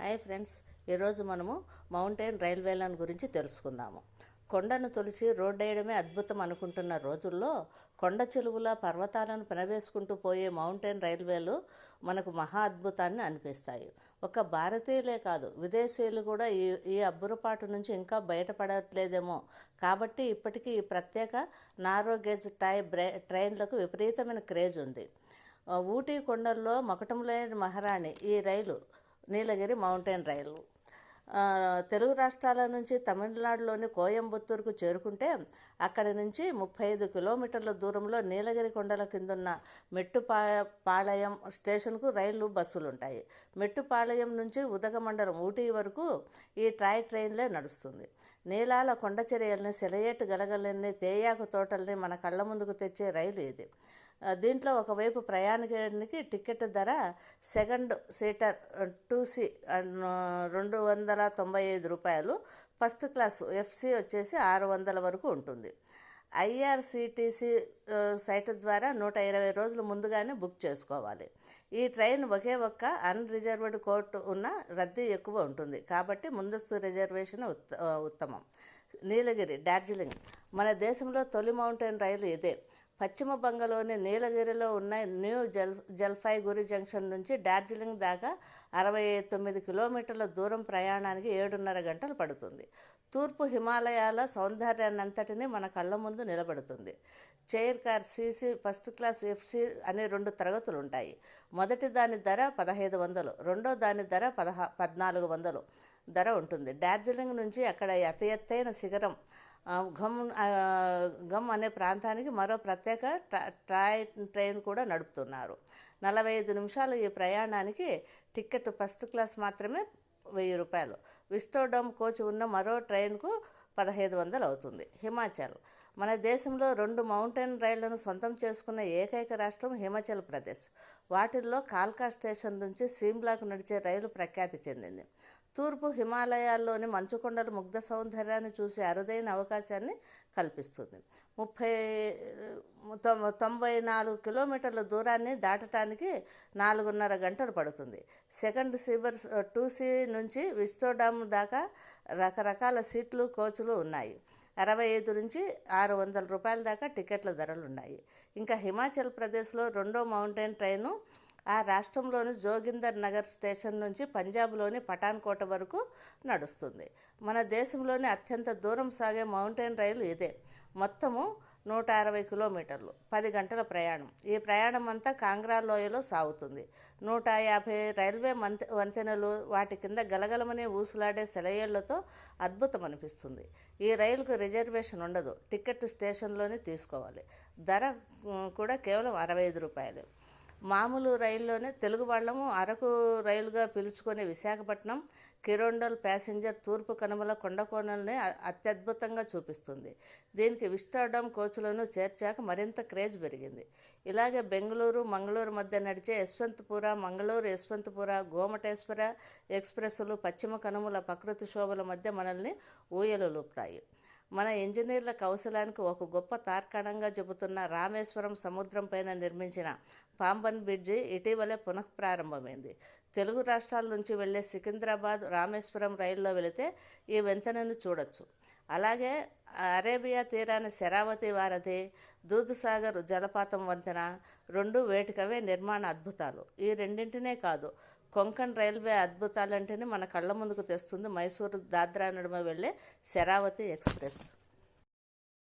Hi friends, ఈరోజు మనము mountain రైల్వేలను గురించి తెలుసుకుందాము. కొండను తొలిచి రోడ్డు వేయడమే అద్భుతం అనుకుంటున్న రోజుల్లో కొండ చెలువుల పర్వతాలను పెనవేసుకుంటూ పోయే మౌంటైన్ రైల్వేలు మనకు మహా అద్భుతాన్ని అనిపిస్తాయి. ఒక భారతీయులే కాదు, విదేశీయులు కూడా ఈ అబ్బురపాటు నుంచి ఇంకా బయటపడట్లేదేమో. కాబట్టి ఇప్పటికీ ఈ ప్రత్యేక నారో గేజ్ ట్రైన్లకు విపరీతమైన క్రేజ్ ఉంది. ఊటీ కొండల్లో మకుటంలేని మహారాణి ఈ రైలు నీలగిరి మౌంటైన్ రైలు. తెలుగు రాష్ట్రాల నుంచి తమిళనాడులోని కోయంబత్తూరుకు చేరుకుంటే అక్కడి నుంచి 35 కిలోమీటర్ల దూరంలో నీలగిరి కొండల కిందున్న మెట్టుపాళయం స్టేషన్కు రైలు బస్సులు ఉంటాయి. మెట్టుపాళయం నుంచి ఉదగమండలం ఊటీ వరకు ఈ ట్రైన్లే నడుస్తుంది. నీలాల కొండ చర్యల్ని, సెలయేటు గలగలని, తేయాకు తోటల్ని మన కళ్ళ ముందుకు తెచ్చే రైలు ఇది. దీంట్లో ఒకవైపు ప్రయాణికునికి టికెట్ ధర సెకండ్ సీటర్ 2C 295 రూపాయలు, ఫస్ట్ క్లాస్ FC వచ్చేసి 600 వరకు ఉంటుంది. IRCTC సైట్ ద్వారా 120 రోజుల ముందుగానే బుక్ చేసుకోవాలి. ఈ ట్రైన్ ఒకే ఒక్క అన్రిజర్వ్డ్ కోచ్ ఉన్న రద్దీ ఎక్కువ ఉంటుంది కాబట్టి ముందస్తు రిజర్వేషన్ ఉత్తమం. నీలగిరి డార్జిలింగ్ మన దేశంలో తొలి మౌంటైన్ రైలు ఇదే. పశ్చిమ బంగలోని నీలగిరిలో ఉన్న న్యూ జల్పైగురి జంక్షన్ నుంచి డార్జిలింగ్ దాకా 69 కిలోమీటర్ల దూరం ప్రయాణానికి 7.5 గంటలు పడుతుంది. తూర్పు హిమాలయాల సౌందర్యాన్నంతటినీ మన కళ్ళ ముందు నిలబడుతుంది. Chair car CC, first class FC అనే 2 తరగతులు ఉంటాయి. మొదటి దాని ధర 1500, రెండో దాని ధర 1400 ధర ఉంటుంది. డార్జిలింగ్ నుంచి అక్కడ అతి ఎత్తైన శిఖరం గమ్ అనే ప్రాంతానికి మరో ప్రత్యేక ట్రైన్ కూడా నడుపుతున్నారు. 45 నిమిషాలు ఈ ప్రయాణానికి టికెట్ ఫస్ట్ క్లాస్ మాత్రమే 1000 రూపాయలు. విస్టోడమ్ కోచ్ ఉన్న మరో ట్రైన్కు 1500 అవుతుంది. హిమాచల్ మన దేశంలో 2 మౌంటైన్ రైళ్లను సొంతం చేసుకున్న ఏకైక రాష్ట్రం హిమాచల్ ప్రదేశ్. వాటిల్లో కాల్కా స్టేషన్ నుంచి సిమ్లాకు నడిచే రైలు ప్రఖ్యాతి చెందింది. తూర్పు హిమాలయాల్లోని మంచుకొండలు ముగ్ధ సౌందర్యాన్ని చూసే అరుదైన అవకాశాన్ని కల్పిస్తుంది. 94 కిలోమీటర్ల దూరాన్ని దాటడానికి 4.5 గంటలు పడుతుంది. సెకండ్ సీబర్ 2C నుంచి విస్టోడమ్ దాకా రకరకాల సీట్లు, కోచ్లు ఉన్నాయి. 65 నుంచి 600 రూపాయల దాకా టికెట్ల ధరలున్నాయి. ఇంకా హిమాచల్ ప్రదేశ్లో రెండో మౌంటైన్ ట్రైను ఆ రాష్ట్రంలోని జోగిందర్ నగర్ స్టేషన్ నుంచి పంజాబ్లోని పఠాన్కోట వరకు నడుస్తుంది. మన దేశంలోని అత్యంత దూరం సాగే మౌంటైన్ రైలు ఇదే. మొత్తము 160 కిలోమీటర్లు, 10 గంటల ప్రయాణం. ఈ ప్రయాణం అంతా కాంగ్రా లోయలో సాగుతుంది. 150 రైల్వే వంతెనలు, వాటి కింద గలగలమని ఊసులాడే సెలయేళ్లతో అద్భుతం అనిపిస్తుంది. ఈ రైలుకు రిజర్వేషన్ ఉండదు, టికెట్ స్టేషన్లోనే తీసుకోవాలి. ధర కూడా కేవలం 65 రూపాయలు. మామూలు రైల్లోనే తెలుగు వాళ్ళము అరకు రైలుగా పిలుచుకునే విశాఖపట్నం కిరోండల్ ప్యాసింజర్ తూర్పు కనుమల కొండకోణల్ని అత్యద్భుతంగా చూపిస్తుంది. దీనికి విస్టాడమ్ కోచ్లను చేర్చాక మరింత క్రేజ్ పెరిగింది. ఇలాగే బెంగళూరు మంగళూరు మధ్య నడిచే యశ్వంతపుర, మంగళూరు యశ్వంతపుర, గోమటేశ్వర ఎక్స్ప్రెస్లు పశ్చిమ కనుమల ప్రకృతి శోభల మధ్య మనల్ని ఊయలులుపుతాయి. మన ఇంజనీర్ల కౌశలానికి ఒక గొప్ప తార్కాణంగా చెబుతున్న రామేశ్వరం సముద్రం పైన నిర్మించిన పాంబన్ బ్రిడ్జి ఇటీవలే పునఃప్రారంభమైంది. తెలుగు రాష్ట్రాల నుంచి వెళ్లే సికింద్రాబాద్ రామేశ్వరం రైల్లో వెళితే ఈ వంతెనను చూడొచ్చు. అలాగే అరేబియా తీరాన శరావతి వారధి, దూద్సాగర్ జలపాతం వంతెన 2 వేటికవే నిర్మాణ అద్భుతాలు. ఈ రెండింటినే కాదు, కొంకణ్ రైల్వే అద్భుతాలంటేనే మన కళ్ళ ముందుకు తెస్తుంది మైసూరు దాద్రా నడుమ వెళ్లే శరావతి ఎక్స్ప్రెస్.